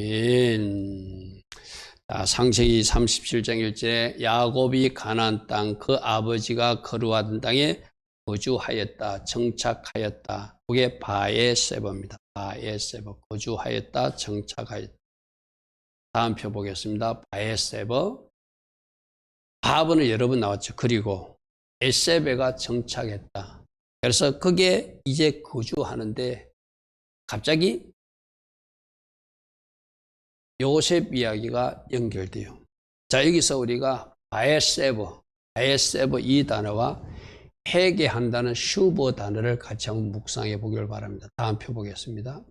아멘. 창세기 37장 1절에 야곱이 가나안 땅 그 아버지가 거류하던 땅에 거주하였다, 정착하였다. 그게 바에세바입니다. 바에세바, 거주하였다, 정착하였다. 다음 표 보겠습니다. 바에세바. 바브는 여러 번 나왔죠. 그리고 에세베가 정착했다. 그래서 그게 이제 거주하는데 갑자기 요셉 이야기가 연결돼요. 자, 여기서 우리가 바에세바 이 단어와 회개한다는 슈버 단어를 같이 한번 묵상해 보길 바랍니다. 다음 표 보겠습니다.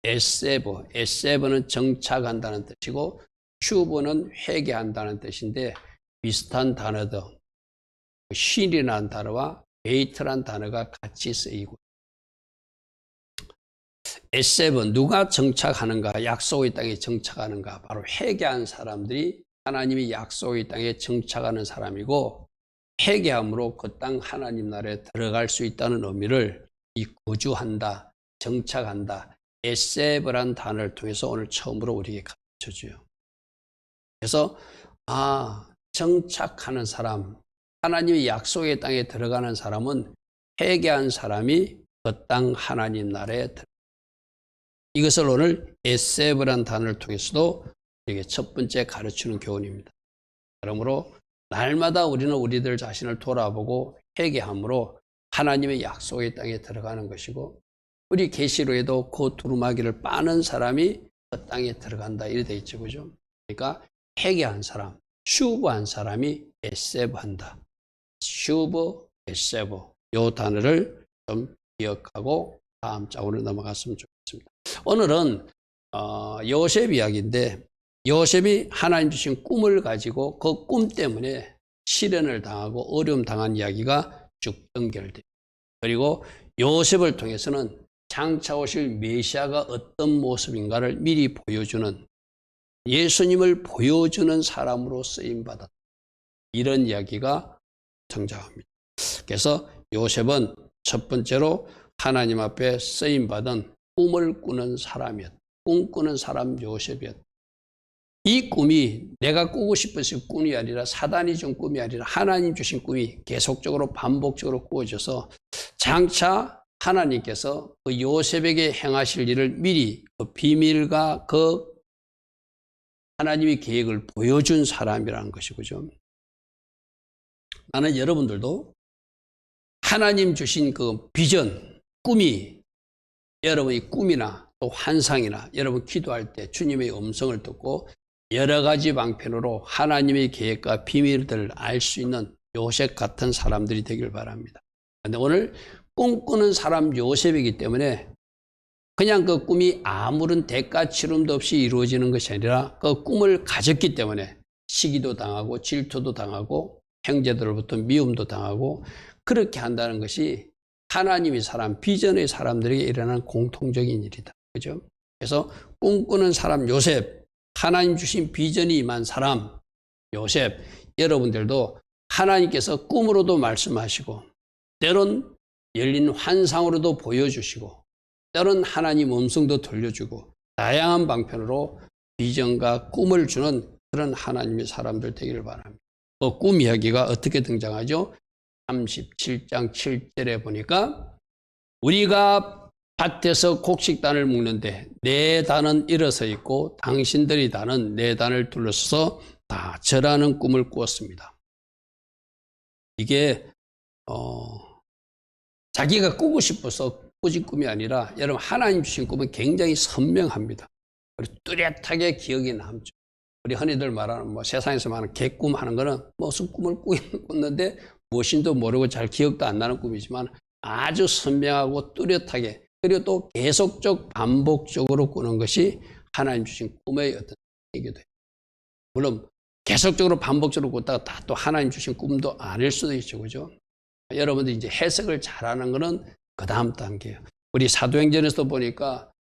에세버는 정착한다는 뜻이고 슈버는 회개한다는 뜻인데 비슷한 단어도 쉰이라는 단어와 베이트라는 단어가 같이 쓰이고 에세버 누가 정착하는가? 약속의 땅에 정착하는가? 바로 회개한 사람들이 하나님이 약속의 땅에 정착하는 사람이고 회개함으로 그 땅 하나님 나라에 들어갈 수 있다는 의미를 이 거주한다, 정착한다, 에세버란 단어를 통해서 오늘 처음으로 우리에게 가르쳐줘요. 그래서 정착하는 사람, 하나님의 약속의 땅에 들어가는 사람은 회개한 사람이 그 땅 하나님 나라에 들어갑니다. 이것을 오늘 에세브란 단어를 통해서도 우리에게 첫 번째 가르치는 교훈입니다. 그러므로 날마다 우리는 우리들 자신을 돌아보고 회개함으로 하나님의 약속의 땅에 들어가는 것이고 우리 계시록에도 그 두루마기를 빠는 사람이 그 땅에 들어간다 이렇게 되어 있죠. 그죠? 그러니까 회개한 사람, 슈브한 사람이 에세브한다. 슈브, 에세브 이 단어를 좀 기억하고 다음 장으로 넘어갔으면 좋겠습니다. 오늘은 요셉 이야기인데 요셉이 하나님 주신 꿈을 가지고 그 꿈 때문에 시련을 당하고 어려움 당한 이야기가 쭉 연결돼요. 그리고 요셉을 통해서는 장차 오실 메시아가 어떤 모습인가를 미리 보여주는 예수님을 보여주는 사람으로 쓰임받았다. 이런 이야기가 등장합니다. 그래서 요셉은 첫 번째로 하나님 앞에 쓰임받은 꿈을 꾸는 사람이었다. 꿈꾸는 사람 요셉이었다. 이 꿈이 내가 꾸고 싶어서 꿈이 아니라 사단이 준 꿈이 아니라 하나님 주신 꿈이 계속적으로 반복적으로 꾸어져서 장차 하나님께서 그 요셉에게 행하실 일을 미리 그 비밀과 그 하나님의 계획을 보여준 사람이라는 것이죠. 나는 여러분들도 하나님 주신 그 비전, 꿈이 여러분의 꿈이나 또 환상이나 여러분 기도할 때 주님의 음성을 듣고 여러 가지 방편으로 하나님의 계획과 비밀들을 알 수 있는 요셉 같은 사람들이 되길 바랍니다. 그런데 오늘 꿈꾸는 사람 요셉이기 때문에 그냥 그 꿈이 아무런 대가 치름도 없이 이루어지는 것이 아니라 그 꿈을 가졌기 때문에 시기도 당하고 질투도 당하고 형제들로부터 미움도 당하고 그렇게 한다는 것이 하나님의 사람, 비전의 사람들에게 일어나는 공통적인 일이다. 그죠? 그래서 꿈꾸는 사람 요셉, 하나님 주신 비전이 임한 사람 요셉, 여러분들도 하나님께서 꿈으로도 말씀하시고 때론 열린 환상으로도 보여주시고 때론 하나님 음성도 들려주고 다양한 방편으로 비전과 꿈을 주는 그런 하나님의 사람들 되기를 바랍니다. 그 꿈 이야기가 어떻게 등장하죠? 37장 7절에 보니까 우리가 밭에서 곡식단을 묶는데 내 단은 일어서 있고 당신들의 단은 내 단을 둘러서서 다 절하는 꿈을 꾸었습니다. 이게 자기가 꾸고 싶어서 꾸진 꿈이 아니라 여러분 하나님 주신 꿈은 굉장히 선명합니다. 그리고 뚜렷하게 기억이 남죠. 우리 흔히들 말하는 세상에서 말하는 개꿈 하는 거는 무슨 꿈을 꿨는데 무엇인도 모르고 잘 기억도 안 나는 꿈이지만 아주 선명하고 뚜렷하게 그리고 또 계속적 반복적으로 꾸는 것이 하나님 주신 꿈의 어떤 얘기도 해요. 물론 계속적으로 반복적으로 꿨다가 다 또 하나님 주신 꿈도 아닐 수도 있죠. 그죠? 여러분들이 이제 해석을 잘하는 거는 그 다음 단계예요. 우리 사도행전에서 보니까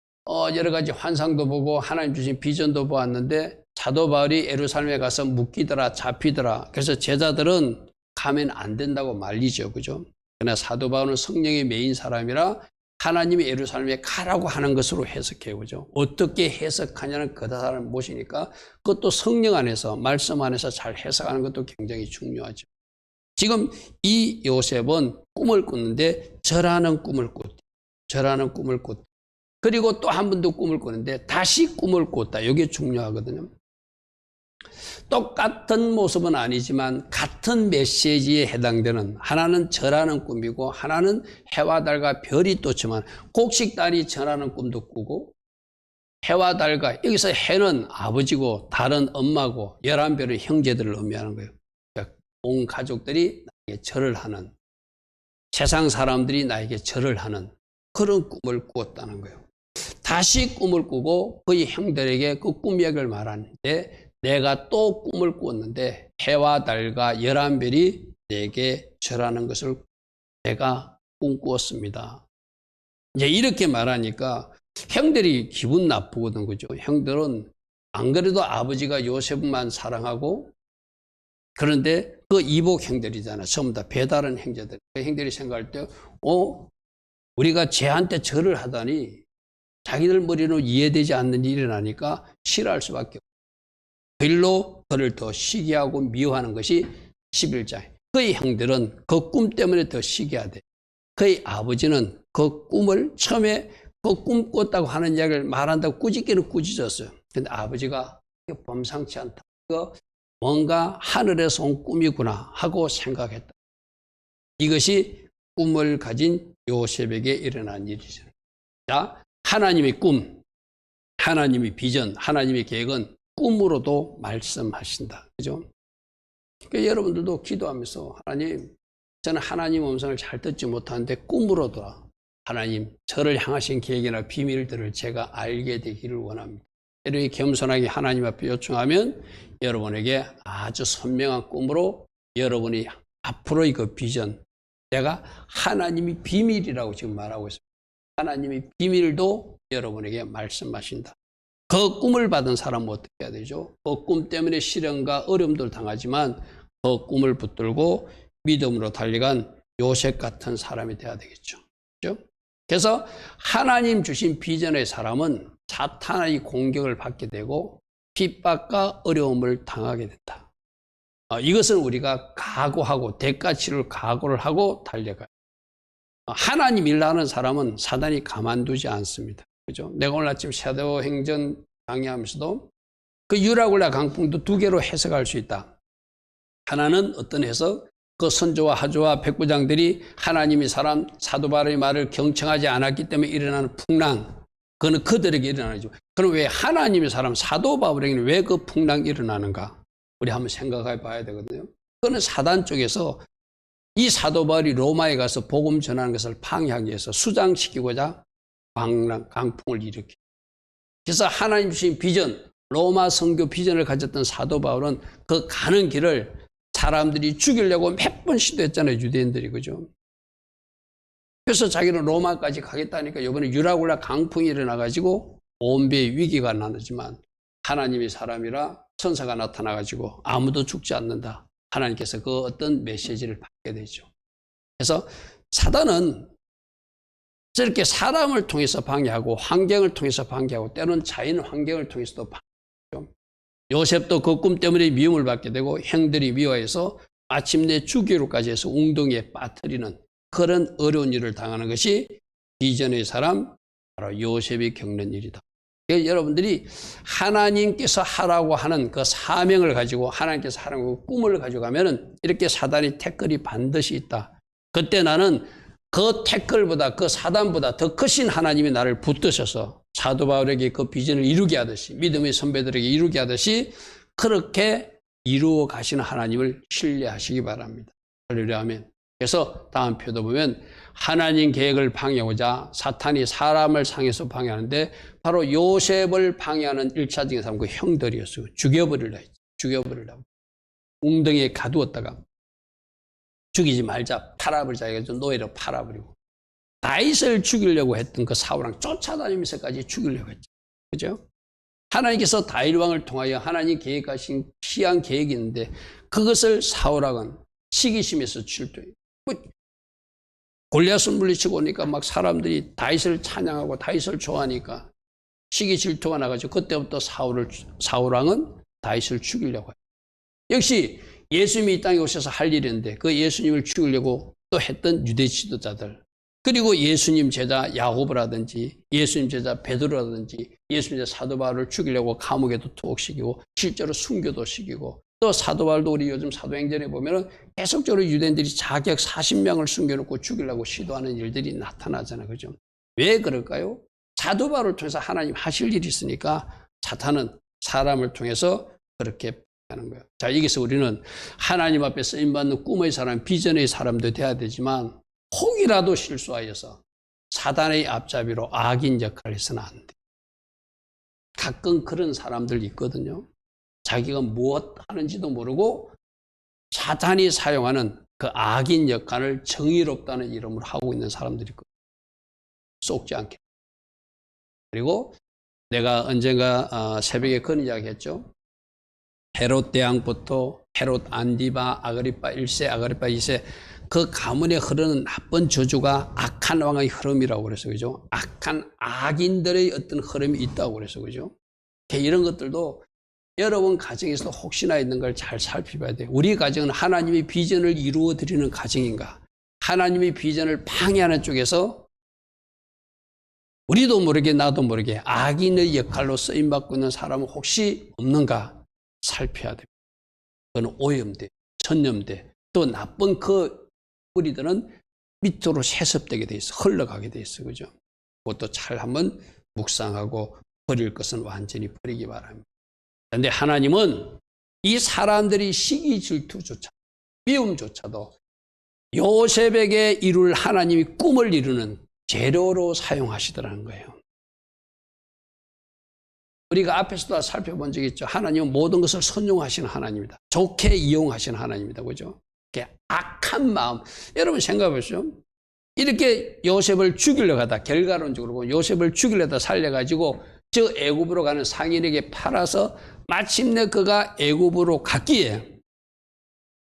여러 가지 환상도 보고 하나님 주신 비전도 보았는데 사도 바울이 예루살렘에 가서 묶이더라 잡히더라. 그래서 제자들은 가면 안 된다고 말리죠. 그죠? 그러나 사도 바울은 성령의 메인 사람이라 하나님이 예루살렘에 가라고 하는 것으로 해석해요. 그죠? 어떻게 해석하냐는 그 사람을 모시니까 그것도 성령 안에서, 말씀 안에서 잘 해석하는 것도 굉장히 중요하죠. 지금 이 요셉은 꿈을 꿨는데 절하는 꿈을 꿨다. 절하는 꿈을 꿨다. 그리고 또 한 번 더 꿈을 꿨는데 다시 꿈을 꿨다. 이게 중요하거든요. 똑같은 모습은 아니지만 같은 메시지에 해당되는, 하나는 절하는 꿈이고 하나는 해와 달과 별이 떴지만 곡식달이 절하는 꿈도 꾸고, 해와 달과, 여기서 해는 아버지고 달은 엄마고 11별의 형제들을 의미하는 거예요. 그러니까 온 가족들이 나에게 절을 하는, 세상 사람들이 나에게 절을 하는 그런 꿈을 꾸었다는 거예요. 다시 꿈을 꾸고 그의 형들에게 그 꿈 이야기를 말하는데, 내가 또 꿈을 꾸었는데 해와 달과 11별이 내게 절하는 것을 내가 꿈꾸었습니다. 이제 이렇게 말하니까 형들이 기분 나쁘거든, 그죠? 형들은 안 그래도 아버지가 요셉만 사랑하고, 그런데 그 이복 형들이잖아. 전부 다 배다른 형제들. 그 형들이 생각할 때, 우리가 쟤한테 절을 하다니 자기들 머리로 이해되지 않는 일이 일어나니까 싫어할 수밖에 없어요. 일로 그를 더 시기하고 미워하는 것이 11장. 그의 형들은 그 꿈 때문에 더 시기하대. 그의 아버지는 그 꿈을 처음에 그 꿈 꿨다고 하는 이야기를 말한다고 꾸짖기는 꾸짖었어요. 근데 아버지가 범상치 않다. 이거 뭔가 하늘에서 온 꿈이구나 하고 생각했다. 이것이 꿈을 가진 요셉에게 일어난 일이죠. 자, 하나님의 꿈, 하나님의 비전, 하나님의 계획은 꿈으로도 말씀하신다. 그죠? 그러니까 여러분들도 기도하면서, 하나님, 저는 하나님 음성을 잘 듣지 못하는데 꿈으로도 하나님, 저를 향하신 계획이나 비밀들을 제가 알게 되기를 원합니다. 이렇게 겸손하게 하나님 앞에 요청하면 여러분에게 아주 선명한 꿈으로 여러분이 앞으로의 그 비전, 내가 하나님이 비밀이라고 지금 말하고 있습니다. 하나님의 비밀도 여러분에게 말씀하신다. 그 꿈을 받은 사람은 어떻게 해야 되죠? 그 꿈 때문에 시련과 어려움들 당하지만 그 꿈을 붙들고 믿음으로 달려간 요셉 같은 사람이 돼야 되겠죠. 그렇죠? 그래서 하나님 주신 비전의 사람은 사탄의 공격을 받게 되고 핍박과 어려움을 당하게 된다. 이것은 우리가 각오하고 대가 치를 각오를 하고 달려가요. 하나님 일하는 사람은 사단이 가만두지 않습니다. 그죠? 내가 오늘 아침 사도행전 강의하면서도 그 유라굴라 강풍도 두 개로 해석할 수 있다. 하나는 어떤 해석? 그 선조와 하조와 백부장들이 하나님의 사람 사도 바울의 말을 경청하지 않았기 때문에 일어나는 풍랑, 그거는 그들에게 일어나죠. 그럼 왜 하나님의 사람 사도 바울에게는 왜 그 풍랑이 일어나는가? 우리 한번 생각해 봐야 되거든요. 그거는 사단 쪽에서 이 사도 바울이 로마에 가서 복음 전하는 것을 방해하기 위해서 수장시키고자 강풍을 일으켜. 그래서 하나님 주신 비전, 로마 선교 비전을 가졌던 사도 바울은 그 가는 길을 사람들이 죽이려고 몇 번 시도했잖아요, 유대인들이. 그죠? 그래서 자기는 로마까지 가겠다니까 이번에 유라굴라 강풍이 일어나가지고 온 배에 위기가 나지만 하나님의 사람이라 천사가 나타나가지고 아무도 죽지 않는다. 하나님께서 그 어떤 메시지를 받게 되죠. 그래서 사단은 저렇게 사람을 통해서 방해하고 환경을 통해서 방해하고 때로는 자연 환경을 통해서도 방해하죠. 요셉도 그 꿈 때문에 미움을 받게 되고 형들이 미워해서 마침내 죽이로까지 해서 웅덩이에 빠뜨리는 그런 어려운 일을 당하는 것이 비전의 사람, 바로 요셉이 겪는 일이다. 여러분들이 하나님께서 하라고 하는 그 사명을 가지고 하나님께서 하라고 꿈을 가지고 가면은 이렇게 사단이 태클이 반드시 있다. 그때 나는 그 태클보다 그 사단보다 더 크신 하나님이 나를 붙드셔서 사도 바울에게 그 비전을 이루게 하듯이 믿음의 선배들에게 이루게 하듯이 그렇게 이루어 가시는 하나님을 신뢰하시기 바랍니다. 할렐루야 아멘. 그래서 다음 표도 보면 하나님 계획을 방해하고자 사탄이 사람을 상해서 방해하는데 바로 요셉을 방해하는 1차적인 사람 그 형들이었어요. 죽여버리려고 했죠. 죽여버리려고. 웅덩이에 가두었다가 죽이지 말자, 팔아버리자 해서 노예로 팔아버리고 다윗을 죽이려고 했던 그 사울왕 쫓아다니면서까지 죽이려고 했죠. 그죠? 하나님께서 다윗 왕을 통하여 하나님 계획하신 희한 계획이 있는데 그것을 사울왕은 시기심에서 출두해요. 골리앗을 물리치고 오니까 막 사람들이 다윗을 찬양하고 다윗을 좋아하니까 시기 질투가 나가지고 그때부터 사울 왕은 다윗을 죽이려고 해요. 역시 예수님이 이 땅에 오셔서 할 일인데 그 예수님을 죽이려고 또 했던 유대 지도자들, 그리고 예수님 제자 야고보라든지 예수님 제자 베드로라든지 예수님 제자 사도 바울을 죽이려고 감옥에도 투옥시키고 실제로 순교도 시키고, 또 사도 바울도 우리 요즘 사도행전에 보면은 계속적으로 유대인들이 자격 40명을 숨겨놓고 죽이려고 시도하는 일들이 나타나잖아요. 그죠? 왜 그럴까요? 사도 바울을 통해서 하나님 하실 일이 있으니까 사탄은 사람을 통해서 그렇게 하는 거예요. 자, 여기서 우리는 하나님 앞에 쓰임받는 꿈의 사람, 비전의 사람도 돼야 되지만 혹이라도 실수하여서 사단의 앞잡이로 악인 역할을 해서는 안 돼. 가끔 그런 사람들 있거든요. 자기가 무엇 하는지도 모르고 사탄이 사용하는 그 악인 역할을 정의롭다는 이름으로 하고 있는 사람들이 있거든요. 쏙지 않게. 그리고 내가 언젠가 새벽에 그런 이야기 했죠. 헤롯 대왕부터 헤롯 안디바 아그리파 1세 아그리파 2세 그 가문에 흐르는 나쁜 저주가 악한 왕의 흐름이라고 그래서 그죠? 악한 악인들의 어떤 흐름이 있다고 그래서 그죠? 이런 것들도 여러분 가정에서 혹시나 있는 걸 잘 살펴봐야 돼요. 우리 가정은 하나님의 비전을 이루어 드리는 가정인가? 하나님의 비전을 방해하는 쪽에서 우리도 모르게 나도 모르게 악인의 역할로 쓰임받고 있는 사람은 혹시 없는가 살펴야 됩니다. 그건 오염돼, 전염돼, 또 나쁜 그 뿌리들은 밑으로 세습되게 돼 있어, 흘러가게 돼 있어, 그죠? 그것도 잘 한번 묵상하고 버릴 것은 완전히 버리기 바랍니다. 그런데 하나님은 이 사람들이 시기 질투조차, 미움조차도 요셉에게 이룰 하나님이 꿈을 이루는 재료로 사용하시더라는 거예요. 우리가 앞에서도 살펴본 적이 있죠. 하나님은 모든 것을 선용하시는 하나님이다. 좋게 이용하시는 하나님이다. 그죠? 악한 마음. 여러분 생각해 보시죠. 이렇게 요셉을 죽이려고 하다, 결과론적으로 보면 요셉을 죽이려다 살려가지고 저 애굽으로 가는 상인에게 팔아서 마침내 그가 애굽으로 갔기에,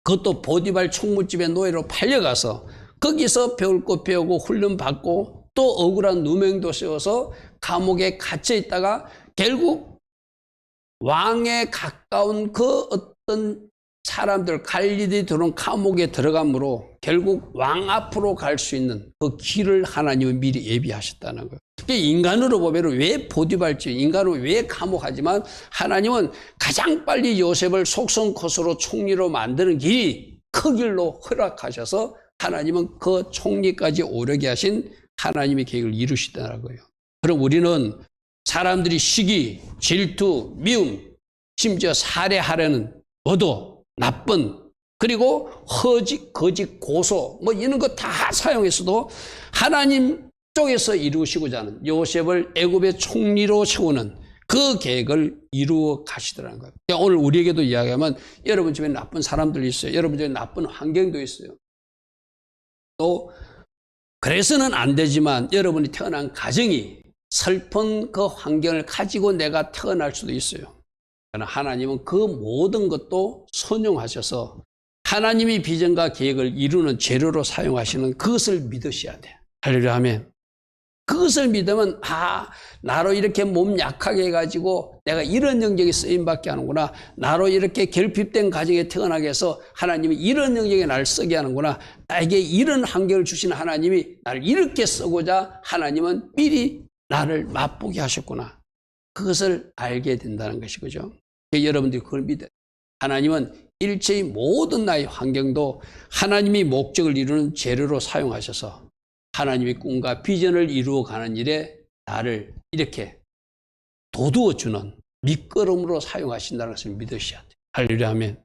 그것도 보디발 총무집의 노예로 팔려가서 거기서 배울 것 배우고 훈련받고 또 억울한 누명도 세워서 감옥에 갇혀 있다가 결국 왕에 가까운 그 어떤 사람들, 갈릴리 들어온 감옥에 들어감으로 결국 왕 앞으로 갈 수 있는 그 길을 하나님은 미리 예비하셨다는 거예요. 인간으로 보면 왜 보디발지, 인간으로 왜 감옥하지만 하나님은 가장 빨리 요셉을 속성코스로 총리로 만드는 길이 그 길로 허락하셔서 하나님은 그 총리까지 오르게 하신 하나님의 계획을 이루시더라는 거예요. 그럼 우리는 사람들이 시기, 질투, 미움, 심지어 살해하려는 의도, 나쁜, 그리고 허직, 거짓, 고소 뭐 이런 거 다 사용해서도 하나님 쪽에서 이루시고자 하는, 요셉을 애굽의 총리로 세우는 그 계획을 이루어 가시더라는 거예요. 그러니까 오늘 우리에게도 이야기하면 여러분 집에 나쁜 사람들이 있어요. 여러분 집에 나쁜 환경도 있어요. 또 그래서는 안 되지만 여러분이 태어난 가정이 슬픈 그 환경을 가지고 내가 태어날 수도 있어요. 그러나 하나님은 그 모든 것도 선용하셔서 하나님이 비전과 계획을 이루는 재료로 사용하시는 그것을 믿으셔야 돼. 할렐루야 하면. 그것을 믿으면 나로 이렇게 몸 약하게 해가지고 내가 이런 영역에 쓰임받게 하는구나. 나로 이렇게 결핍된 가정에 태어나게 해서 하나님이 이런 영역에 나를 쓰게 하는구나. 나에게 이런 환경을 주시는 하나님이 나를 이렇게 쓰고자 하나님은 미리 나를 맛보게 하셨구나. 그것을 알게 된다는 것이 그죠. 여러분들이 그걸 믿어요. 하나님은 일체의 모든 나의 환경도 하나님이 목적을 이루는 재료로 사용하셔서 하나님의 꿈과 비전을 이루어가는 일에 나를 이렇게 도두어주는 밑거름으로 사용하신다는 것을 믿으셔야 돼요. 할렐루야 하면.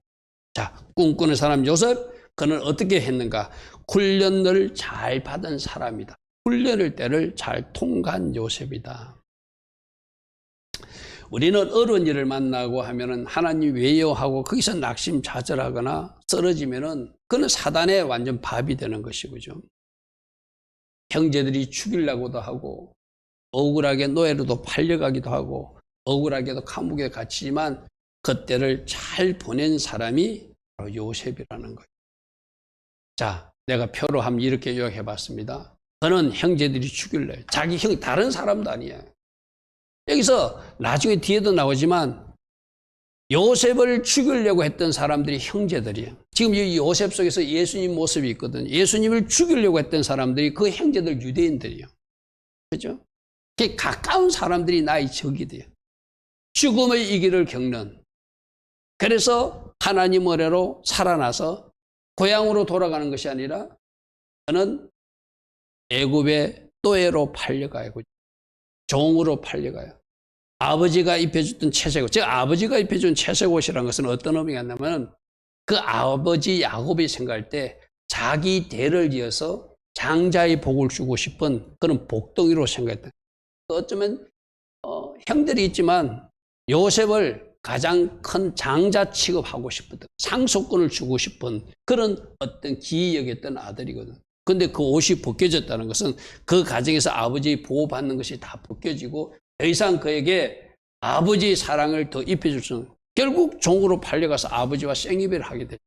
자, 꿈꾸는 사람 요셉, 그는 어떻게 했는가? 훈련을 잘 받은 사람이다. 훈련을 때를 잘 통과한 요셉이다. 우리는 어려운 일을 만나고 하면은 하나님 왜요 하고 거기서 낙심좌절하거나 쓰러지면은 그는 사단의 완전 밥이 되는 것이죠. 형제들이 죽이려고도 하고 억울하게 노예로도 팔려가기도 하고 억울하게도 감옥에 갇히지만 그때를 잘 보낸 사람이 바로 요셉이라는 거예요. 자, 내가 표로 한번 이렇게 요약해 봤습니다. 그는 형제들이 죽일래요. 자기 형, 다른 사람도 아니에요. 여기서 나중에 뒤에도 나오지만 요셉을 죽이려고 했던 사람들이 형제들이에요. 지금 이 요셉 속에서 예수님 모습이 있거든요. 예수님을 죽이려고 했던 사람들이 그 형제들 유대인들이에요. 그죠? 가까운 사람들이 나의 적이 돼요. 죽음의 이 길을 겪는. 그래서 하나님 은혜로 살아나서 고향으로 돌아가는 것이 아니라 그는 애굽의 노예로 팔려가요. 종으로 팔려가요. 아버지가 입혀줬던 채색옷, 즉 아버지가 입혀준 채색옷이라는 것은 어떤 의미가 있냐면 그 아버지 야곱이 생각할 때 자기 대를 이어서 장자의 복을 주고 싶은 그런 복덩이로 생각했다. 어쩌면 형들이 있지만 요셉을 가장 큰 장자 취급하고 싶었던 상속권을 주고 싶은 그런 어떤 기이 여겼던 아들이거든. 근데 그 옷이 벗겨졌다는 것은 그 가정에서 아버지의 보호받는 것이 다 벗겨지고 더 이상 그에게 아버지의 사랑을 더 입혀줄 수 없는, 결국 종으로 팔려가서 아버지와 생이별을 하게 됐죠.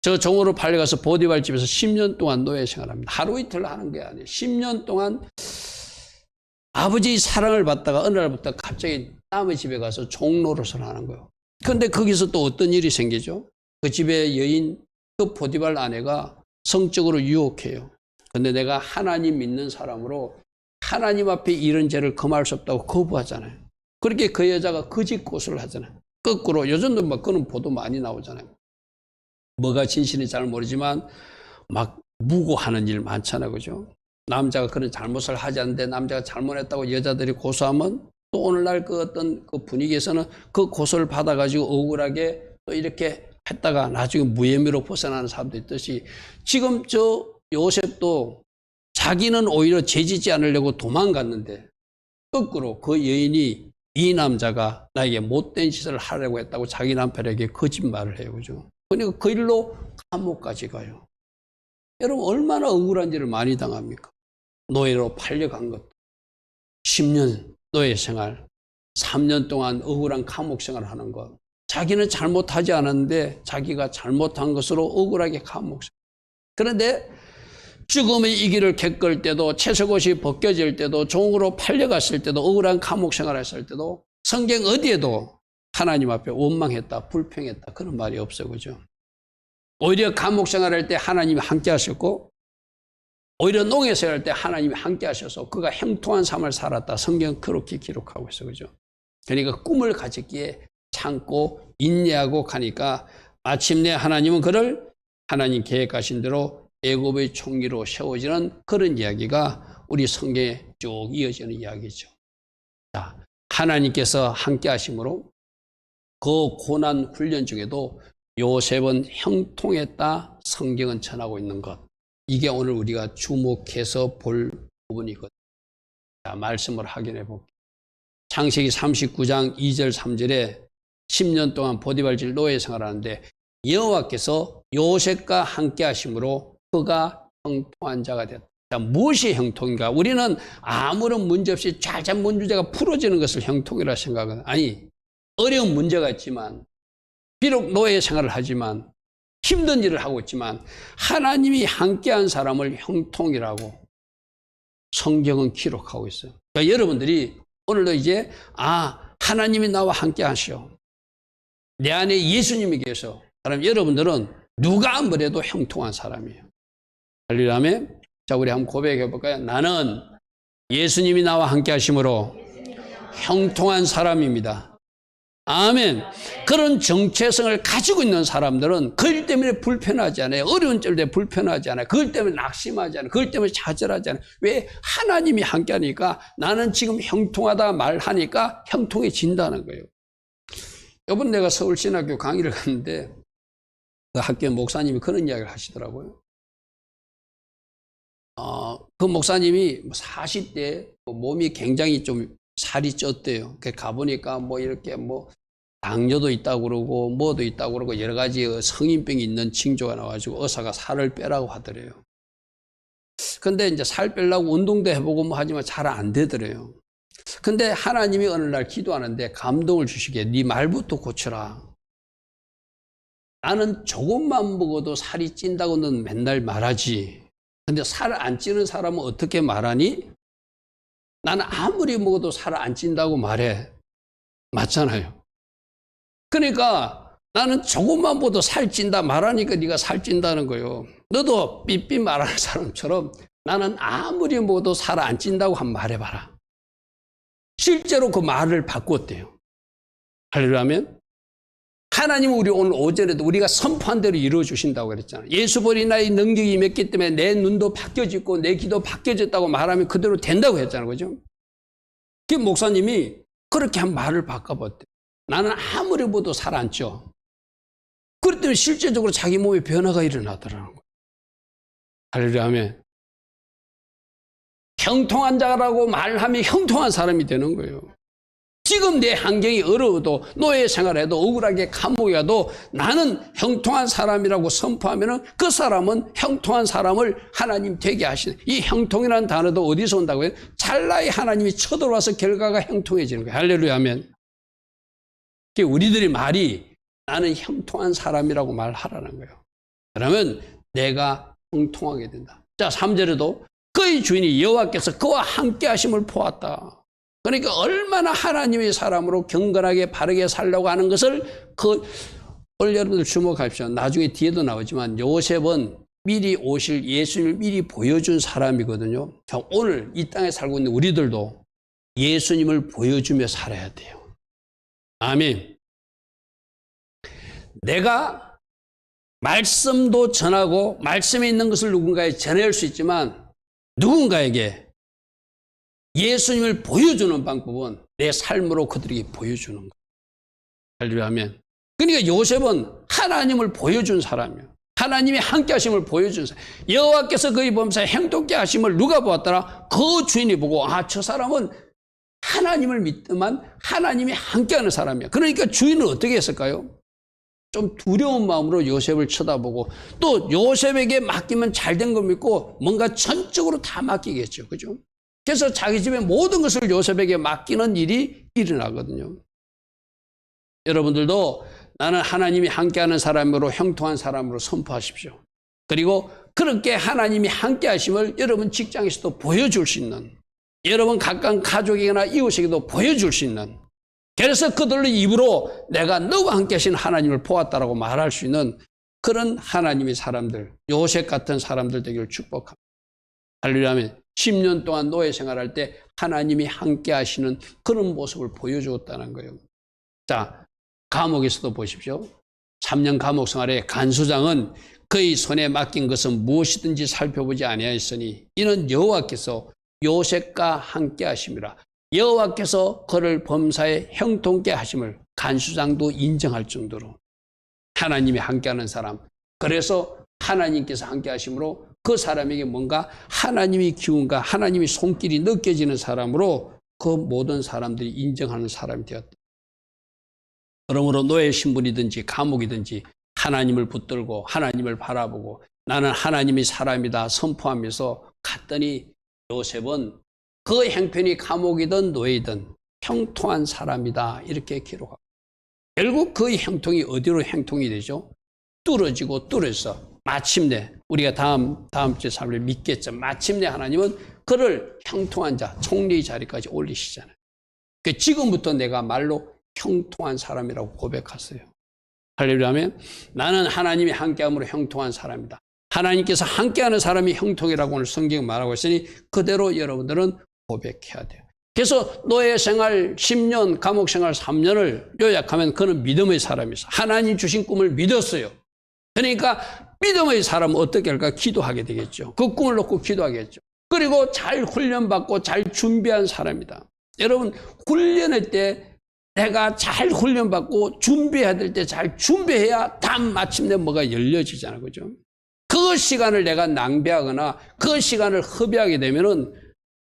저 종으로 팔려가서 보디발 집에서 10년 동안 노예 생활합니다. 하루 이틀 하는 게 아니에요. 10년 동안 아버지의 사랑을 받다가 어느 날부터 갑자기 남의 집에 가서 종 노릇을 하는 거예요. 그런데 거기서 또 어떤 일이 생기죠? 그 집의 여인, 그 보디발 아내가 성적으로 유혹해요. 근데 내가 하나님 믿는 사람으로 하나님 앞에 이런 죄를 금할 수 없다고 거부하잖아요. 그렇게 그 여자가 거짓 고소를 하잖아요. 거꾸로 요즘도 막 그런 보도 많이 나오잖아요. 뭐가 진실인지 잘 모르지만 막 무고하는 일 많잖아요. 그죠? 남자가 그런 잘못을 하지 않는데 남자가 잘못했다고 여자들이 고소하면 또 오늘날 그 어떤 그 분위기에서는 그 고소를 받아가지고 억울하게 또 이렇게 했다가 나중에 무혐의로 벗어나는 사람도 있듯이 지금 저 요셉도 자기는 오히려 죄지지 않으려고 도망갔는데 거꾸로 그 여인이 이 남자가 나에게 못된 짓을 하려고 했다고 자기 남편에게 거짓말을 해요. 그죠? 그러니까 그 일로 감옥까지 가요. 여러분 얼마나 억울한 일을 많이 당합니까? 노예로 팔려간 것도 10년 노예 생활, 3년 동안 억울한 감옥 생활을 하는 것. 자기는 잘못하지 않았는데 자기가 잘못한 것으로 억울하게 감옥 생활. 그런데 죽음의 이 길을 겪을 때도 채색옷이 벗겨질 때도 종으로 팔려갔을 때도 억울한 감옥 생활했을 때도 성경 어디에도 하나님 앞에 원망했다, 불평했다 그런 말이 없어요. 그죠? 오히려 감옥 생활할 때 하나님이 함께 하셨고 오히려 농에 생활할 때 하나님이 함께 하셔서 그가 형통한 삶을 살았다. 성경 그렇게 기록하고 있어요. 그죠? 그러니까 꿈을 가졌기에 참고 인내하고 가니까 마침내 하나님은 그를 하나님 계획하신 대로 애굽의 총리로 세워지는 그런 이야기가 우리 성경에 쭉 이어지는 이야기죠. 자, 하나님께서 함께 하심으로 그 고난 훈련 중에도 요셉은 형통했다 성경은 전하고 있는 것. 이게 오늘 우리가 주목해서 볼 부분이거든요. 자, 말씀을 확인해 볼게요. 창세기 39장 2절 3절에 10년 동안 보디발질 노예 생활하는데 여호와께서 요셉과 함께 하심으로 그가 형통한 자가 됐다. 자, 무엇이 형통인가? 우리는 아무런 문제 없이 쫙쫙 문제가 풀어지는 것을 형통이라 생각하거든요. 아니, 어려운 문제가 있지만 비록 노예 생활을 하지만 힘든 일을 하고 있지만 하나님이 함께한 사람을 형통이라고 성경은 기록하고 있어요. 그러니까 여러분들이 오늘도 이제 하나님이 나와 함께 하시오. 내 안에 예수님이 계셔. 그럼 여러분들은 누가 뭐래도 형통한 사람이에요. 할렐루야. 자, 우리 한번 고백해 볼까요? 나는 예수님이 나와 함께 하심으로 형통한 사람입니다. 아멘. 그런 정체성을 가지고 있는 사람들은 그것 때문에 불편하지 않아요. 어려운 때문에 불편하지 않아요. 그것 때문에 낙심하지 않아요. 그것 때문에 좌절하지 않아요. 왜? 하나님이 함께 하니까 나는 지금 형통하다 말하니까 형통해진다는 거예요. 이번 내가 서울신학교 강의를 갔는데 그 학교 목사님이 그런 이야기를 하시더라고요. 그 목사님이 40대 몸이 굉장히 좀 살이 쪘대요. 가보니까 뭐 이렇게 뭐 당뇨도 있다고 그러고 뭐도 있다고 그러고 여러 가지 성인병이 있는 징조가 나와가지고 의사가 살을 빼라고 하더래요. 근데 이제 살 빼려고 운동도 해보고 뭐 하지만 잘 안 되더래요. 근데 하나님이 어느 날 기도하는데 감동을 주시기에 네 말부터 고쳐라. 나는 조금만 먹어도 살이 찐다고 는 맨날 말하지. 근데 살 안 찌는 사람은 어떻게 말하니? 나는 아무리 먹어도 살 안 찐다고 말해. 맞잖아요. 그러니까 나는 조금만 먹어도 살 찐다 말하니까 네가 살 찐다는 거예요. 너도 삐삐 말하는 사람처럼 나는 아무리 먹어도 살 안 찐다고 한번 말해봐라. 실제로 그 말을 바꿨대요. 할렐루야면 하나님은 우리 오늘 오전에도 우리가 선포한 대로 이루어주신다고 그랬잖아요. 예수 보리 나의 능력이 임했기 때문에 내 눈도 바뀌어졌고 내 귀도 바뀌어졌다고 말하면 그대로 된다고 했잖아요. 그죠? 그 목사님이 그렇게 한 말을 바꿔봤대요. 나는 아무리 봐도 살 안 쪄. 그랬더니 실제적으로 자기 몸에 변화가 일어나더라는 거예요. 할렐루야면 형통한 자라고 말하면 형통한 사람이 되는 거예요. 지금 내 환경이 어려워도 노예 생활해도 억울하게 감옥에 가도 나는 형통한 사람이라고 선포하면 그 사람은 형통한 사람을 하나님 되게 하시는. 이 형통이라는 단어도 어디서 온다고요? 찰나에 하나님이 쳐들어와서 결과가 형통해지는 거예요. 할렐루야 아멘. 우리들이 말이 나는 형통한 사람이라고 말하라는 거예요. 그러면 내가 형통하게 된다. 자 3절에도 그의 주인이 여호와께서 그와 함께 하심을 보았다. 그러니까 얼마나 하나님의 사람으로 경건하게 바르게 살려고 하는 것을 오늘 여러분들 주목하십시오. 나중에 뒤에도 나오지만 요셉은 미리 오실 예수님을 미리 보여준 사람이거든요. 자, 오늘 이 땅에 살고 있는 우리들도 예수님을 보여주며 살아야 돼요. 아멘. 내가 말씀도 전하고 말씀에 있는 것을 누군가에 전할 수 있지만 누군가에게 예수님을 보여주는 방법은 내 삶으로 그들에게 보여주는 거예요. 할렐루야 하면. 그러니까 요셉은 하나님을 보여준 사람이에요. 하나님이 함께 하심을 보여준 사람. 여호와께서 그의 범사에 행동케 하심을 누가 보았더라? 그 주인이 보고 저 사람은 하나님을 믿더만 하나님이 함께하는 사람이야. 그러니까 주인은 어떻게 했을까요? 좀 두려운 마음으로 요셉을 쳐다보고 또 요셉에게 맡기면 잘된 걸 믿고 뭔가 전적으로 다 맡기겠죠. 그죠? 그래서 자기 집의 모든 것을 요셉에게 맡기는 일이 일어나거든요. 여러분들도 나는 하나님이 함께하는 사람으로 형통한 사람으로 선포하십시오. 그리고 그렇게 하나님이 함께 하심을 여러분 직장에서도 보여줄 수 있는, 여러분 가까운 가족이나 이웃에게도 보여줄 수 있는, 그래서 그들의 입으로 내가 너와 함께 하신 하나님을 보았다라고 말할 수 있는 그런 하나님의 사람들, 요셉 같은 사람들 되기를 축복합니다. 할렐루야. 10년 동안 노예 생활할 때 하나님이 함께 하시는 그런 모습을 보여주었다는 거예요. 자, 감옥에서도 보십시오. 3년 감옥 생활에 간수장은 그의 손에 맡긴 것은 무엇이든지 살펴보지 아니하였으니 이는 여호와께서 요셉과 함께 하심이라. 여호와께서 그를 범사에 형통케 하심을 간수장도 인정할 정도로 하나님이 함께하는 사람. 그래서 하나님께서 함께 하심으로 그 사람에게 뭔가 하나님의 기운과 하나님의 손길이 느껴지는 사람으로 그 모든 사람들이 인정하는 사람이 되었다. 그러므로 노예 신분이든지 감옥이든지 하나님을 붙들고 하나님을 바라보고 나는 하나님의 사람이다 선포하면서 갔더니 요셉은 그 형편이 감옥이든 노예이든 형통한 사람이다 이렇게 기록하고 결국 그 형통이 어디로 형통이 되죠? 뚫어지고 뚫어서 마침내 우리가 다음 주에 삶을 믿겠죠. 마침내 하나님은 그를 형통한 자, 총리의 자리까지 올리시잖아요. 그러니까 지금부터 내가 말로 형통한 사람이라고 고백하세요. 할렐루야. 나는 하나님이 함께함으로 형통한 사람이다. 하나님께서 함께하는 사람이 형통이라고 오늘 성경이 말하고 있으니 그대로 여러분들은 고백해야 돼요. 그래서 노예 생활 10년, 감옥 생활 3년을 요약하면 그는 믿음의 사람이었어요. 하나님 주신 꿈을 믿었어요. 그러니까 믿음의 사람은 어떻게 할까? 기도하게 되겠죠. 그 꿈을 놓고 기도하겠죠. 그리고 잘 훈련받고 잘 준비한 사람이다. 여러분 훈련할 때 내가 잘 훈련받고 준비해야 될 때 잘 준비해야 마침내 뭐가 열려지잖아요. 그죠? 그 시간을 내가 낭비하거나 그 시간을 허비하게 되면은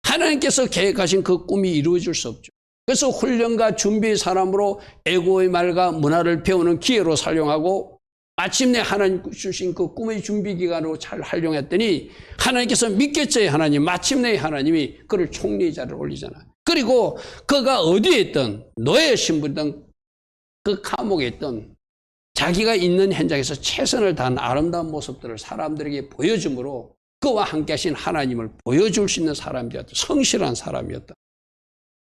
하나님께서 계획하신 그 꿈이 이루어질 수 없죠. 그래서 훈련과 준비의 사람으로 애고의 말과 문화를 배우는 기회로 사용하고 마침내 하나님 주신 그 꿈의 준비 기간으로 잘 활용했더니 하나님께서 믿겠어요. 하나님 마침내 하나님이 그를 총리의 자리를 올리잖아요. 그리고 그가 어디에 있든 노예 신분이든 그 감옥에 있든 자기가 있는 현장에서 최선을 다한 아름다운 모습들을 사람들에게 보여줌으로 그와 함께 하신 하나님을 보여줄 수 있는 사람이었다. 성실한 사람이었다.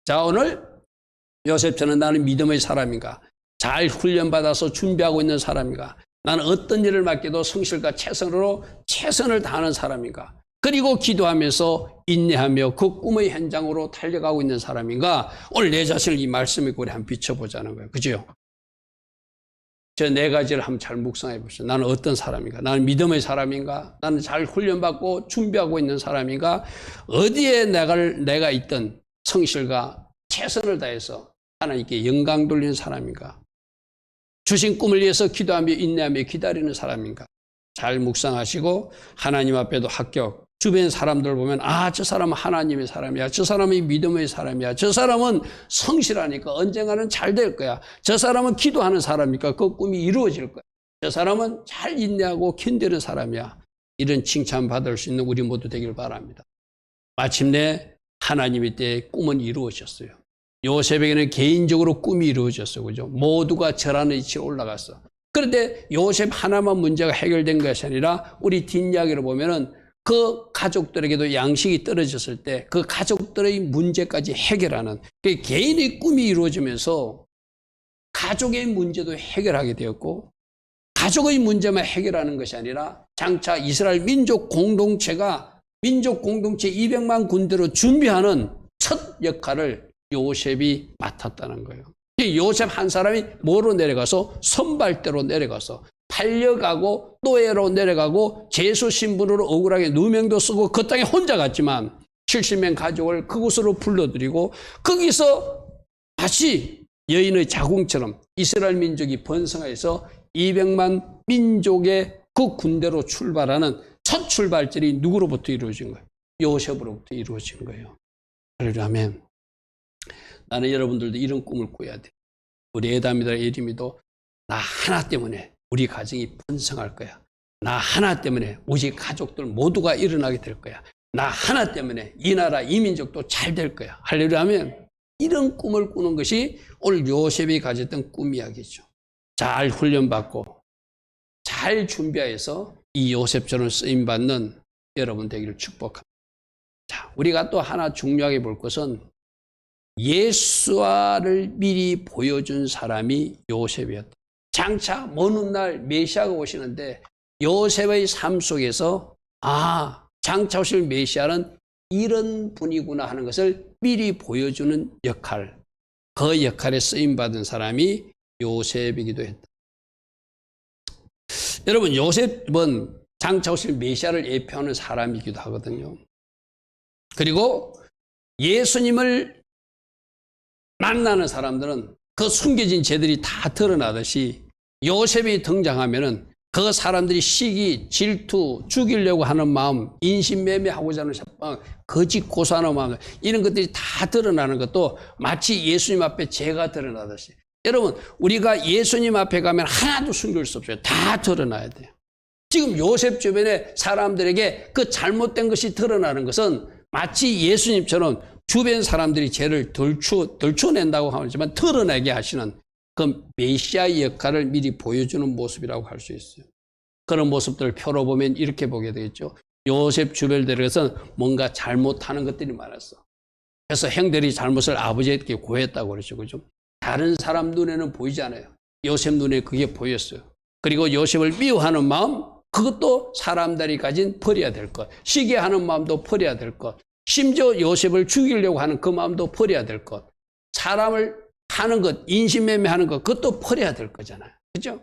자, 오늘 요셉처럼 나는 믿음의 사람인가? 잘 훈련받아서 준비하고 있는 사람인가? 나는 어떤 일을 맡겨도 성실과 최선으로 최선을 다하는 사람인가? 그리고 기도하면서 인내하며 그 꿈의 현장으로 달려가고 있는 사람인가? 오늘 내 자신을 이 말씀에 우리 한번 비춰보자는 거예요. 그죠? 저 네 가지를 한번 잘 묵상해 보시죠. 나는 어떤 사람인가? 나는 믿음의 사람인가? 나는 잘 훈련받고 준비하고 있는 사람인가? 어디에 내가 있던 성실과 최선을 다해서 하나님께 영광 돌리는 사람인가? 주신 꿈을 위해서 기도하며 인내하며 기다리는 사람인가? 잘 묵상하시고 하나님 앞에도 합격. 주변 사람들 보면 저 사람은 하나님의 사람이야. 저 사람은 믿음의 사람이야. 저 사람은 성실하니까 언젠가는 잘 될 거야. 저 사람은 기도하는 사람이니까 그 꿈이 이루어질 거야. 저 사람은 잘 인내하고 견디는 사람이야. 이런 칭찬받을 수 있는 우리 모두 되길 바랍니다. 마침내 하나님의 때에 꿈은 이루어졌어요. 요셉에게는 개인적으로 꿈이 이루어졌어요. 그죠? 모두가 절하는 위치로 올라갔어. 그런데 요셉 하나만 문제가 해결된 것이 아니라 우리 뒷이야기를 보면은 그 가족들에게도 양식이 떨어졌을 때 그 가족들의 문제까지 해결하는 그 개인의 꿈이 이루어지면서 가족의 문제도 해결하게 되었고 가족의 문제만 해결하는 것이 아니라 장차 이스라엘 민족 공동체가 민족 공동체 200만 군대로 준비하는 첫 역할을 요셉이 맡았다는 거예요. 요셉 한 사람이 뭐로 내려가서 선발대로 내려가서 팔려가고 노예로 내려가고 제수 신분으로 억울하게 누명도 쓰고 그 땅에 혼자 갔지만 70명 가족을 그곳으로 불러들이고 거기서 다시 여인의 자궁처럼 이스라엘 민족이 번성해서 200만 민족의 그 군대로 출발하는 첫 출발점이 누구로부터 이루어진 거예요? 요셉으로부터 이루어진 거예요. 그러려면 나는 여러분들도 이런 꿈을 꿔야 돼. 우리 에담이들 예림이도 나 하나 때문에 우리 가정이 번성할 거야. 나 하나 때문에 우리 가족들 모두가 일어나게 될 거야. 나 하나 때문에 이 나라 이 민족도 잘 될 거야. 할렐루야 하면 이런 꿈을 꾸는 것이 오늘 요셉이 가졌던 꿈 이야기죠. 잘 훈련받고 잘 준비해서 이 요셉처럼 쓰임받는 여러분 되기를 축복합니다. 자, 우리가 또 하나 중요하게 볼 것은 예수와를 미리 보여준 사람이 요셉이었다. 장차 먼 훗날 메시아가 오시는데 요셉의 삶 속에서 장차 오실 메시아는 이런 분이구나 하는 것을 미리 보여주는 역할, 그 역할에 쓰임받은 사람이 요셉이기도 했다. 여러분, 요셉은 장차 오실 메시아를 예표하는 사람이기도 하거든요. 그리고 예수님을 만나는 사람들은 그 숨겨진 죄들이 다 드러나듯이 요셉이 등장하면은 그 사람들이 시기, 질투, 죽이려고 하는 마음, 인신매매하고자 하는 협박, 거짓 고소하는 마음, 이런 것들이 다 드러나는 것도 마치 예수님 앞에 죄가 드러나듯이. 여러분, 우리가 예수님 앞에 가면 하나도 숨길 수 없어요. 다 드러나야 돼요. 지금 요셉 주변에 사람들에게 그 잘못된 것이 드러나는 것은 마치 예수님처럼 주변 사람들이 죄를 덜쳐낸다고 하지만 드러내게 하시는 그 메시아의 역할을 미리 보여주는 모습이라고 할 수 있어요. 그런 모습들을 표로 보면 이렇게 보게 되겠죠. 요셉 주변을 데려가서 뭔가 잘못하는 것들이 많았어. 그래서 형들이 잘못을 아버지에게 고했다고 그러죠. 그죠? 다른 사람 눈에는 보이지 않아요. 요셉 눈에 그게 보였어요. 그리고 요셉을 미워하는 마음, 그것도 사람들이 가진 버려야 될 것. 시기하는 마음도 버려야 될 것. 심지어 요셉을 죽이려고 하는 그 마음도 버려야 될 것. 사람을 하는 것, 인신매매하는 것, 그것도 버려야 될 거잖아요. 그죠?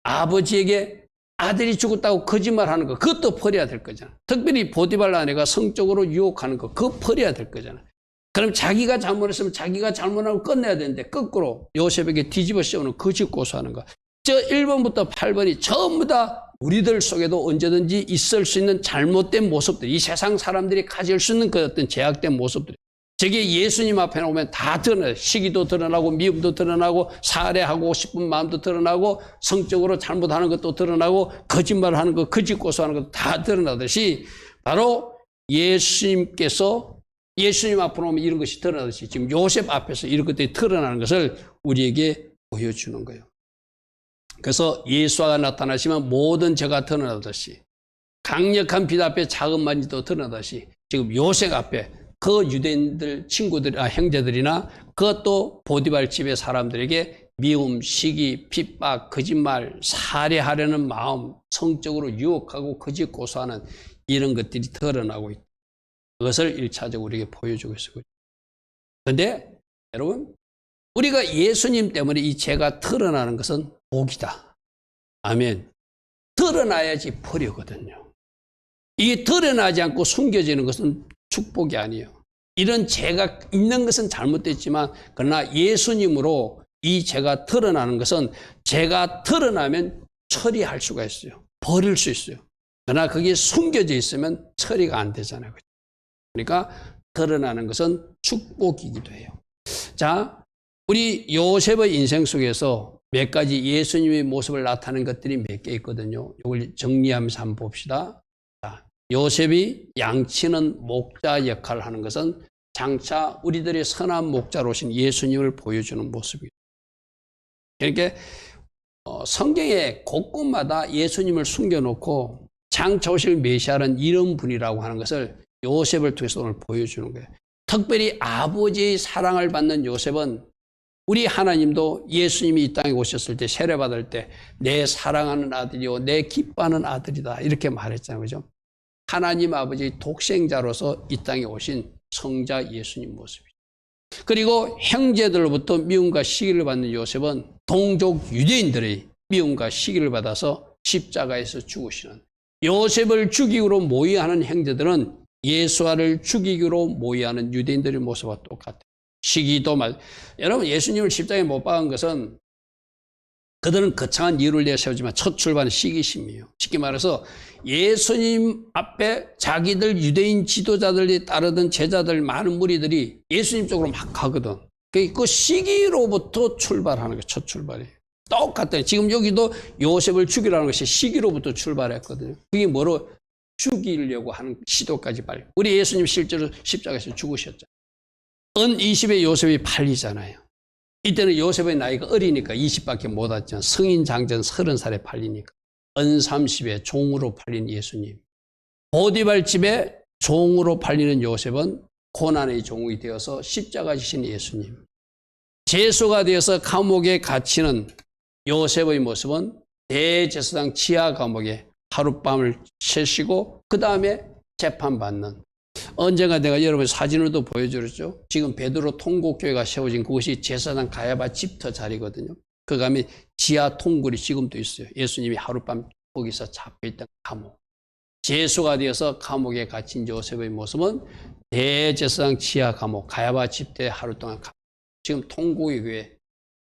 아버지에게 아들이 죽었다고 거짓말하는 것, 그것도 버려야 될 거잖아요. 특별히 보디발 아내가 성적으로 유혹하는 것, 그거 버려야 될 거잖아요. 그럼 자기가 잘못했으면 자기가 잘못하고 끝내야 되는데 거꾸로 요셉에게 뒤집어 씌우는 거짓 고소하는 것. 저 1번부터 8번이 전부 다 우리들 속에도 언제든지 있을 수 있는 잘못된 모습들, 이 세상 사람들이 가질 수 있는 그 어떤 제약된 모습들. 저게 예수님 앞에 오면 다 드러나요. 시기도 드러나고 미움도 드러나고 살해하고 싶은 마음도 드러나고 성적으로 잘못하는 것도 드러나고 거짓말하는 것, 거짓 고소하는 것도 다 드러나듯이 바로 예수님께서 예수님 앞으로 오면 이런 것이 드러나듯이 지금 요셉 앞에서 이런 것들이 드러나는 것을 우리에게 보여주는 거예요. 그래서 예수가 나타나시면 모든 죄가 드러나듯이 강력한 빛 앞에 작은 만지도 드러나듯이 지금 요셉 앞에 그 유대인들 친구들, 형제들이나 그것도 보디발 집의 사람들에게 미움, 시기, 핍박, 거짓말, 살해하려는 마음, 성적으로 유혹하고 거짓 고소하는 이런 것들이 드러나고 있다. 그것을 1차적으로 우리에게 보여주고 있어요. 그런데 여러분, 우리가 예수님 때문에 이 죄가 드러나는 것은 복이다. 아멘. 드러나야지 벌이거든요. 이게 드러나지 않고 숨겨지는 것은 축복이 아니에요. 이런 죄가 있는 것은 잘못됐지만 그러나 예수님으로 이 죄가 드러나는 것은 죄가 드러나면 처리할 수가 있어요. 버릴 수 있어요. 그러나 그게 숨겨져 있으면 처리가 안 되잖아요. 그러니까 드러나는 것은 축복이기도 해요. 자, 우리 요셉의 인생 속에서 몇 가지 예수님의 모습을 나타내는 것들이 몇 개 있거든요. 이걸 정리하면서 한번 봅시다. 자, 요셉이 양치는 목자 역할을 하는 것은 장차 우리들의 선한 목자로신 예수님을 보여주는 모습이에요. 그러니까 성경에 곳곳마다 예수님을 숨겨놓고 장차 오실 메시아는 이런 분이라고 하는 것을 요셉을 통해서 오늘 보여주는 거예요. 특별히 아버지의 사랑을 받는 요셉은 우리 하나님도 예수님이 이 땅에 오셨을 때 세례받을 때 내 사랑하는 아들이요 내 기뻐하는 아들이다 이렇게 말했잖아요. 그죠? 하나님 아버지의 독생자로서 이 땅에 오신 성자 예수님 모습이죠. 그리고 형제들로부터 미움과 시기를 받는 요셉은 동족 유대인들의 미움과 시기를 받아서 십자가에서 죽으시는, 요셉을 죽이기로 모의하는 형제들은 예수를 죽이기로 모의하는 유대인들의 모습과 똑같아요. 시기도 여러분, 예수님을 십자가에 못 박은 것은 그들은 거창한 이유를 내세우지만 첫 출발은 시기심이에요. 쉽게 말해서 예수님 앞에 자기들 유대인 지도자들이 따르던 제자들 많은 무리들이 예수님 쪽으로 막 가거든. 그 시기로부터 출발하는 거예요. 첫 출발이에요. 똑같아요. 지금 여기도 요셉을 죽이라는 것이 시기로부터 출발했거든요. 그게 뭐로 죽이려고 하는 시도까지 발. 우리 예수님 실제로 십자가에서 죽으셨죠. 은 20에 요셉이 팔리잖아요. 이때는 요셉의 나이가 어리니까 20밖에 못 왔잖아요. 성인 장전 30살에 팔리니까. 은 30에 종으로 팔린 예수님. 보디발 집에 종으로 팔리는 요셉은 고난의 종이 되어서 십자가 지신 예수님. 죄수가 되어서 감옥에 갇히는 요셉의 모습은 대제사장 지하 감옥에 하룻밤을 쉬시고 그 다음에 재판받는, 언젠가 내가 여러분 사진으로도 보여드렸죠. 지금 베드로 통곡교회가 세워진 그곳이 제사장 가야바 집터 자리거든요. 그 가면 지하 통굴이 지금도 있어요. 예수님이 하룻밤 거기서 잡혀있던 감옥. 죄수가 되어서 감옥에 갇힌 요셉의 모습은 대제사장 지하 감옥 가야바 집터에 하루 동안 지금 통곡의 교회,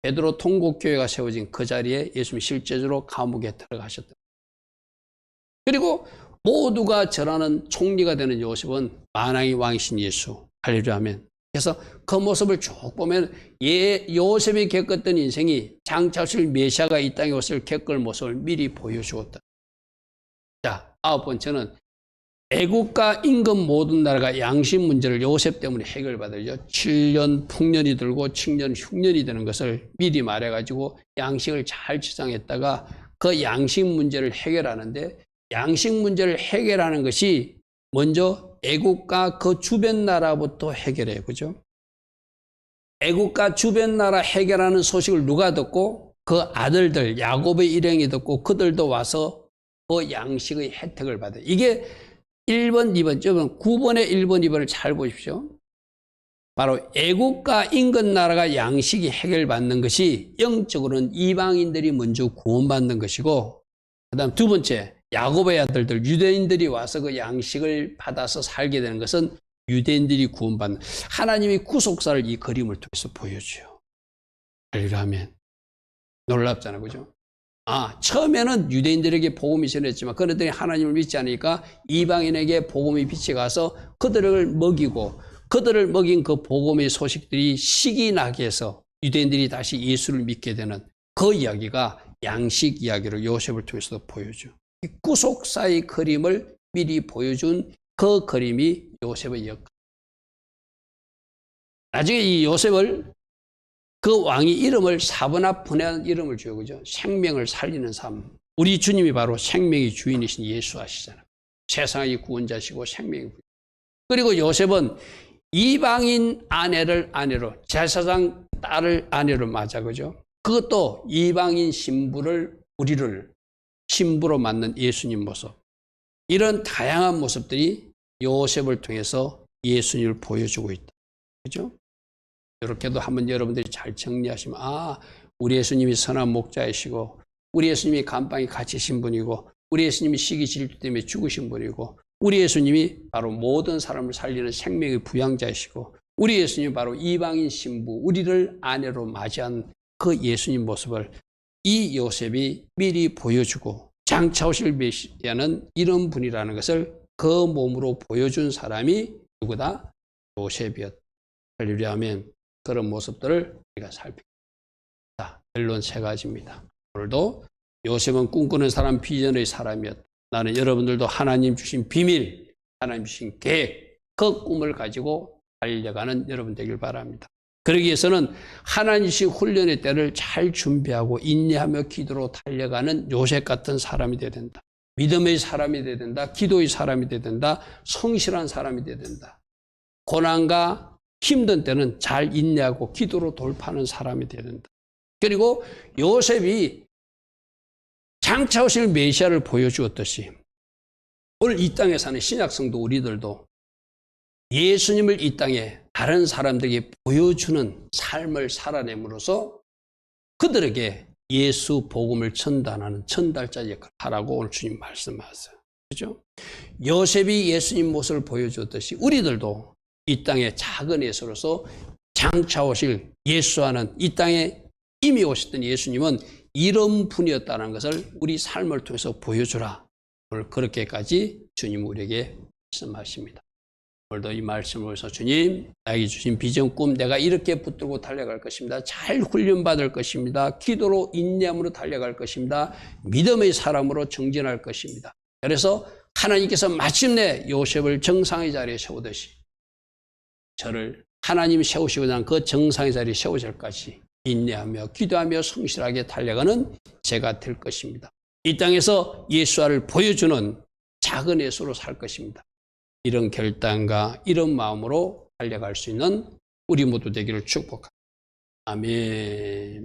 베드로 통곡교회가 세워진 그 자리에 예수님이 실제적으로 감옥에 들어가셨다. 그리고 모두가 절하는 총리가 되는 요셉은 만왕의 왕이신 예수, 할렐루야 하면. 그래서 그 모습을 쭉 보면 요셉이 겪었던 인생이 장차 오실 메시아가 이 땅에 오실 겪을 모습을 미리 보여주었다. 자, 9번째는 애국과 임금 모든 나라가 양심 문제를 요셉 때문에 해결받으죠. 7년 풍년이 들고 7년 흉년이 되는 것을 미리 말해가지고 양식을 잘 지정했다가 그 양식 문제를 해결하는데, 양식 문제를 해결하는 것이 먼저 애국과 그 주변 나라부터 해결해요. 그죠? 애국과 주변 나라 해결하는 소식을 누가 듣고? 그 아들들, 야곱의 일행이 듣고 그들도 와서 그 양식의 혜택을 받아요. 이게 1번, 2번, 9번에 1번, 2번을 잘 보십시오. 바로 애국과 인근 나라가 양식이 해결받는 것이 영적으로는 이방인들이 먼저 구원받는 것이고, 그 다음 두 번째, 야곱의 아들들, 유대인들이 와서 그 양식을 받아서 살게 되는 것은 유대인들이 구원받는, 하나님이 구속사를 이 그림을 통해서 보여줘요. 할렐루야. 놀랍잖아요. 그죠? 처음에는 유대인들에게 복음이 전했지만 그들이 하나님을 믿지 않으니까 이방인에게 복음이 빛이 가서 그들을 먹이고, 그들을 먹인 그 복음의 소식들이 식이 나게 해서 유대인들이 다시 예수를 믿게 되는 그 이야기가 양식 이야기로 요셉을 통해서도 보여줘. 구속사의 그림을 미리 보여준 그 그림이 요셉의 역할. 나중에 이 요셉을 그 왕이 이름을 사브나분해하는 이름을 줘요. 그죠? 생명을 살리는 삶. 우리 주님이 바로 생명의 주인이신 예수 아시잖아요. 세상의 구원자시고 생명의 주인. 그리고 요셉은 이방인 아내를 아내로, 제사장 딸을 아내로 맞아. 그죠? 그것도 이방인 신부를, 우리를 신부로 맞는 예수님 모습. 이런 다양한 모습들이 요셉을 통해서 예수님을 보여주고 있다. 그죠? 이렇게도 한번 여러분들이 잘 정리하시면, 우리 예수님이 선한 목자이시고, 우리 예수님이 감방에 갇히신 분이고, 우리 예수님이 시기 질투 때문에 죽으신 분이고, 우리 예수님이 바로 모든 사람을 살리는 생명의 부양자이시고, 우리 예수님이 바로 이방인 신부, 우리를 아내로 맞이한 그 예수님 모습을 이 요셉이 미리 보여주고, 장차 오실 메시아는 이런 분이라는 것을 그 몸으로 보여준 사람이 누구다? 요셉이었다. 할렐루야 아멘. 그런 모습들을 우리가 살펴봅니다. 결론 3가지입니다. 오늘도 요셉은 꿈꾸는 사람, 비전의 사람이었다. 나는 여러분들도 하나님 주신 비밀, 하나님 주신 계획, 그 꿈을 가지고 달려가는 여러분 되길 바랍니다. 그러기 위해서는 하나님 주신 훈련의 때를 잘 준비하고 인내하며 기도로 달려가는 요셉 같은 사람이 되어야 된다. 믿음의 사람이 되어야 된다. 기도의 사람이 되어야 된다. 성실한 사람이 되어야 된다. 고난과 힘든 때는 잘 인내하고 기도로 돌파하는 사람이 되어야 된다. 그리고 요셉이 장차 오실 메시아를 보여주었듯이 오늘 이 땅에 사는 신약성도 우리들도 예수님을 이 땅에 다른 사람들에게 보여주는 삶을 살아냄으로써 그들에게 예수 복음을 전달하는 전달자 역할을 하라고 오늘 주님 말씀하세요. 그렇죠? 요셉이 예수님 모습을 보여주었듯이 우리들도 이 땅의 작은 예수로서 장차 오실 예수와는 이 땅에 이미 오셨던 예수님은 이런 분이었다는 것을 우리 삶을 통해서 보여주라. 오늘 그렇게까지 주님 우리에게 말씀하십니다. 오늘도 이 말씀을 통해서 주님, 나에게 주신 비전 꿈 내가 이렇게 붙들고 달려갈 것입니다. 잘 훈련받을 것입니다. 기도로 인내함으로 달려갈 것입니다. 믿음의 사람으로 정진할 것입니다. 그래서 하나님께서 마침내 요셉을 정상의 자리에 세우듯이 저를 하나님이 세우시고자 하는 그 정상의 자리에 세우실 것이 인내하며 기도하며 성실하게 달려가는 제가 될 것입니다. 이 땅에서 예수와를 보여주는 작은 예수로 살 것입니다. 이런 결단과 이런 마음으로 달려갈 수 있는 우리 모두 되기를 축복합니다. 아멘.